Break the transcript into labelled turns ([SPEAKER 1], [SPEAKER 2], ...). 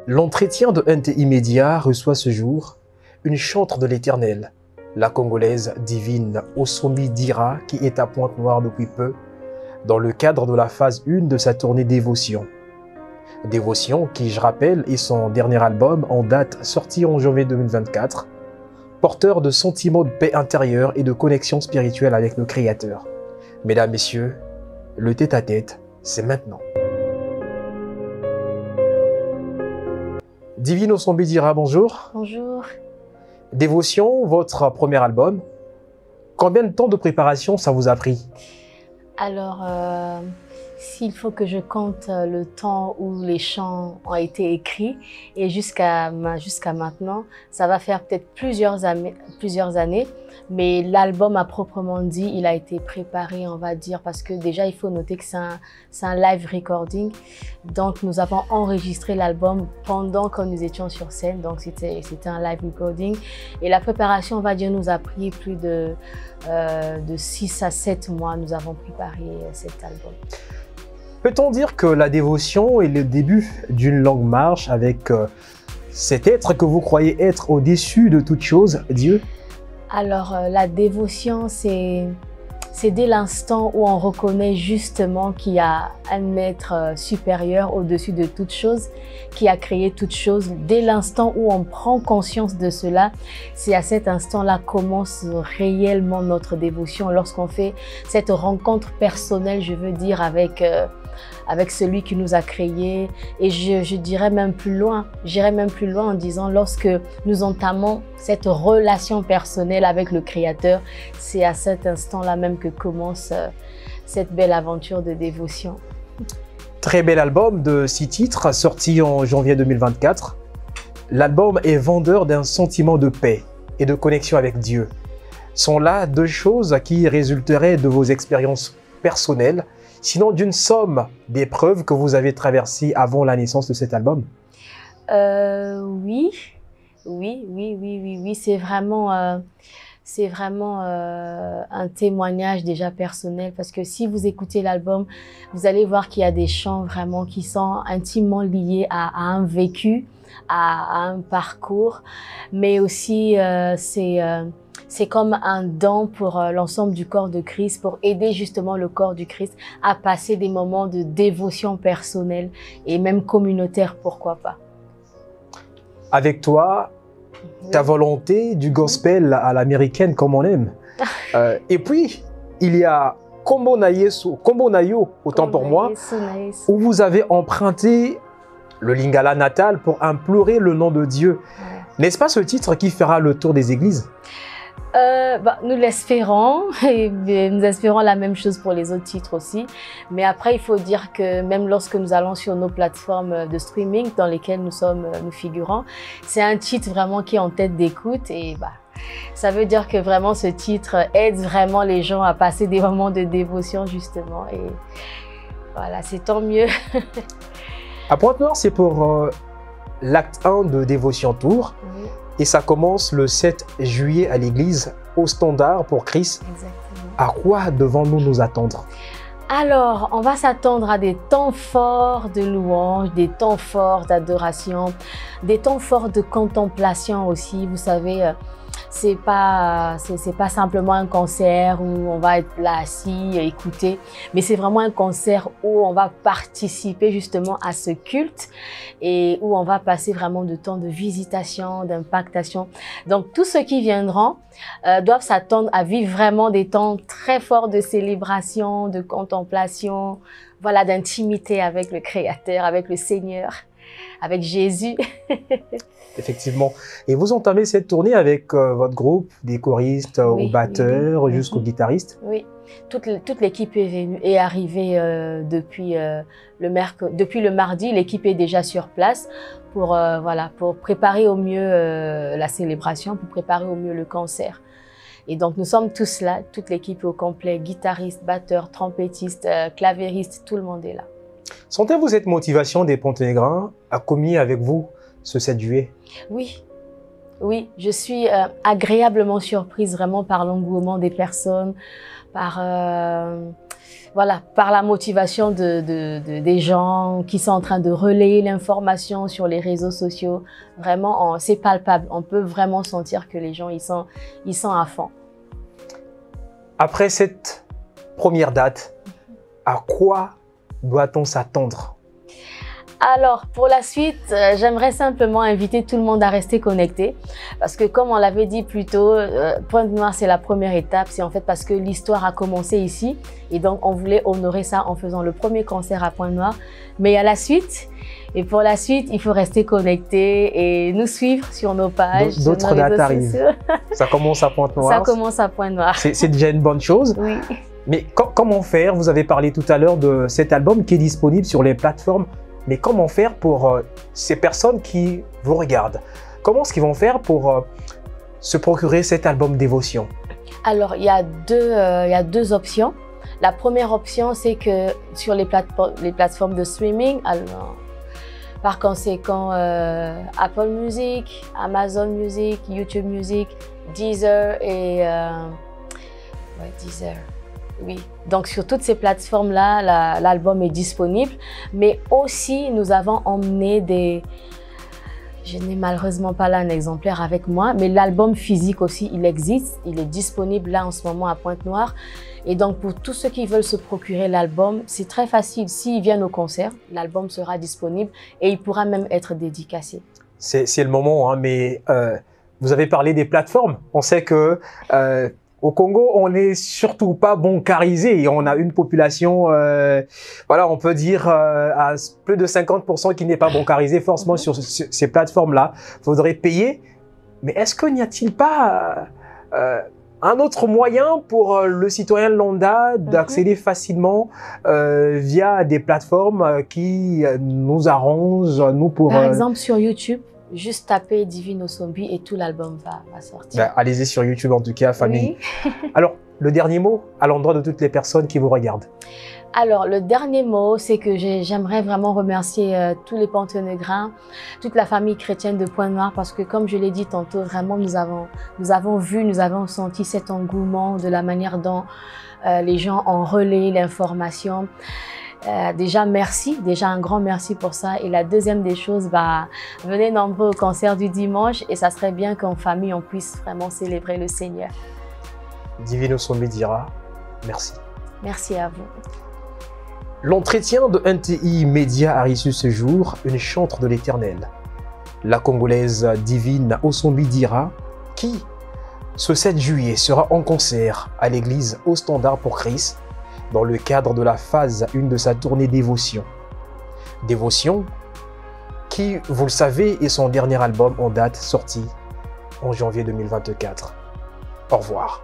[SPEAKER 1] L'entretien de NTI Média reçoit ce jour une chantre de l'Éternel, la Congolaise Divine Osomi Dira, qui est à Pointe-Noire depuis peu, dans le cadre de la phase 1 de sa tournée Dévotion. Dévotion, qui, je rappelle, est son dernier album en date sorti en janvier 2024, porteur de sentiments de paix intérieure et de connexion spirituelle avec le Créateur. Mesdames, Messieurs, le tête-à-tête, c'est maintenant. Divine Osomi Dira, bonjour.
[SPEAKER 2] Bonjour.
[SPEAKER 1] Dévotion, votre premier album. Combien de temps de préparation ça vous a pris?
[SPEAKER 2] Alors, s'il faut que je compte le temps où les chants ont été écrits et jusqu'à maintenant, ça va faire peut-être plusieurs années. Mais l'album à proprement dit, il a été préparé, on va dire, parce que déjà, il faut noter que c'est un live recording. Donc, nous avons enregistré l'album pendant que nous étions sur scène. Donc, c'était un live recording. Et la préparation, on va dire, nous a pris plus de 6 à 7 mois. Nous avons préparé cet album.
[SPEAKER 1] Peut-on dire que la dévotion est le début d'une longue marche avec cet être que vous croyez être au-dessus de toute chose, Dieu?
[SPEAKER 2] Alors, la dévotion, c'est dès l'instant où on reconnaît justement qu'il y a un être supérieur au-dessus de toute chose, qui a créé toute chose. Dès l'instant où on prend conscience de cela, c'est à cet instant-là commence réellement notre dévotion. Lorsqu'on fait cette rencontre personnelle, je veux dire, avec celui qui nous a créés. Et je dirais même plus loin. J'irais même plus loin en disant lorsque nous entamons cette relation personnelle avec le Créateur, c'est à cet instant-là même que commence cette belle aventure de dévotion.
[SPEAKER 1] Très bel album de 6 titres, sorti en janvier 2024. L'album est vendeur d'un sentiment de paix et de connexion avec Dieu. Sont là 2 choses qui résulteraient de vos expériences personnelles, sinon d'une somme d'épreuves que vous avez traversées avant la naissance de cet album?
[SPEAKER 2] Oui, c'est vraiment un témoignage déjà personnel, parce que si vous écoutez l'album, vous allez voir qu'il y a des chants vraiment qui sont intimement liés à un vécu, à un parcours, mais aussi c'est comme un don pour l'ensemble du corps de Christ, pour aider justement le corps du Christ à passer des moments de dévotion personnelle et même communautaire, pourquoi pas.
[SPEAKER 1] Avec toi, ta volonté du gospel à l'américaine comme on aime. Et puis, il y a Kombo Nayo, autant pour moi, où vous avez emprunté le lingala natal pour implorer le nom de Dieu. Ouais. N'est-ce pas ce titre qui fera le tour des églises?
[SPEAKER 2] Nous l'espérons, et nous espérons la même chose pour les autres titres aussi. Mais après, il faut dire que même lorsque nous allons sur nos plateformes de streaming dans lesquelles nous figurons, c'est un titre vraiment qui est en tête d'écoute, et ça veut dire que vraiment ce titre aide vraiment les gens à passer des moments de dévotion justement, et voilà, c'est tant mieux.
[SPEAKER 1] À Pointe-Noire, c'est pour l'acte 1 de Dévotion Tour. Oui. Et ça commence le 7 juillet à l'église au Standard pour Christ.
[SPEAKER 2] Exactement.
[SPEAKER 1] À quoi devons-nous nous attendre?
[SPEAKER 2] Alors, on va s'attendre à des temps forts de louange, des temps forts d'adoration, des temps forts de contemplation aussi. Vous savez, c'est pas simplement un concert où on va être là assis, écouter, mais c'est vraiment un concert où on va participer justement à ce culte et où on va passer vraiment de temps de visitation, d'impactation. Donc, tous ceux qui viendront doivent s'attendre à vivre vraiment des temps très forts de célébration, de contemplation, voilà, d'intimité avec le Créateur, avec le Seigneur, avec Jésus.
[SPEAKER 1] Effectivement. Et vous entamez cette tournée avec votre groupe, des choristes aux batteurs jusqu'aux guitaristes?
[SPEAKER 2] Oui, toute l'équipe est arrivée depuis le mardi. L'équipe est déjà sur place pour préparer au mieux la célébration, pour préparer au mieux le concert. Et donc nous sommes tous là, toute l'équipe au complet, guitaristes, batteurs, trompettistes, clavéristes, tout le monde est là.
[SPEAKER 1] Sentez-vous cette motivation des Ponténégrins à communier avec vous ce 7 juillet?
[SPEAKER 2] Oui, je suis agréablement surprise vraiment par l'engouement des personnes, par voilà, par la motivation des gens qui sont en train de relayer l'information sur les réseaux sociaux. Vraiment, c'est palpable. On peut vraiment sentir que les gens, ils sont à fond.
[SPEAKER 1] Après cette première date, à quoi doit-on s'attendre?
[SPEAKER 2] Alors, pour la suite, j'aimerais simplement inviter tout le monde à rester connecté parce que comme on l'avait dit plus tôt, Pointe-Noire, c'est la première étape. C'est en fait parce que l'histoire a commencé ici et donc on voulait honorer ça en faisant le premier concert à Pointe-Noire. Mais il y a la suite et pour la suite, il faut rester connecté et nous suivre sur nos pages.
[SPEAKER 1] D'autres dates arrivent. Ça commence à Pointe-Noire.
[SPEAKER 2] Ça commence à Pointe-Noire.
[SPEAKER 1] C'est déjà une bonne chose.
[SPEAKER 2] Oui.
[SPEAKER 1] Mais comment faire? Vous avez parlé tout à l'heure de cet album qui est disponible sur les plateformes. Mais comment faire pour ces personnes qui vous regardent? Comment est-ce qu'ils vont faire pour se procurer cet album Dévotion?
[SPEAKER 2] Alors, il y a deux options. La première option, c'est que sur les plateformes de streaming, alors, par conséquent, Apple Music, Amazon Music, YouTube Music, Deezer et... Deezer. Oui, donc sur toutes ces plateformes-là, l'album est disponible. Mais aussi, nous avons emmené des... Je n'ai malheureusement pas là un exemplaire avec moi, mais l'album physique aussi, il existe. Il est disponible là en ce moment à Pointe-Noire. Et donc, pour tous ceux qui veulent se procurer l'album, c'est très facile. S'ils viennent au concert, l'album sera disponible et il pourra même être dédicacé. C'est
[SPEAKER 1] le moment, hein, mais vous avez parlé des plateformes. On sait que... au Congo, on n'est surtout pas bancarisé et on a une population, voilà, on peut dire à plus de 50% qui n'est pas bancarisé forcément sur ces plateformes-là. Il faudrait payer. Mais est-ce qu'il n'y a-t-il pas un autre moyen pour le citoyen lambda d'accéder facilement via des plateformes qui nous arrangent, nous pour...
[SPEAKER 2] Par exemple, sur YouTube. Juste taper Divine Osombi et tout l'album va sortir.
[SPEAKER 1] Ben, allez-y sur YouTube en tout cas, famille. Oui. Alors, le dernier mot à l'endroit de toutes les personnes qui vous regardent.
[SPEAKER 2] Alors, le dernier mot, c'est que j'aimerais vraiment remercier tous les Panthéonégrins, toute la famille chrétienne de Pointe-Noire parce que, comme je l'ai dit tantôt, vraiment, nous avons senti cet engouement de la manière dont les gens ont relayé l'information. Déjà, merci. Déjà, un grand merci pour ça. Et la deuxième des choses, venez nombreux au concert du dimanche et ça serait bien qu'en famille, on puisse vraiment célébrer le Seigneur.
[SPEAKER 1] Divine Osombi dira merci.
[SPEAKER 2] Merci à vous.
[SPEAKER 1] L'entretien de NTI Média a reçu ce jour une chantre de l'Éternel, la Congolaise Divine Osombi dira, qui, ce 7 juillet, sera en concert à l'église Au Standard pour Christ, dans le cadre de la phase 1 de sa tournée Dévotion. Dévotion, qui, vous le savez, est son dernier album en date sorti en janvier 2024. Au revoir.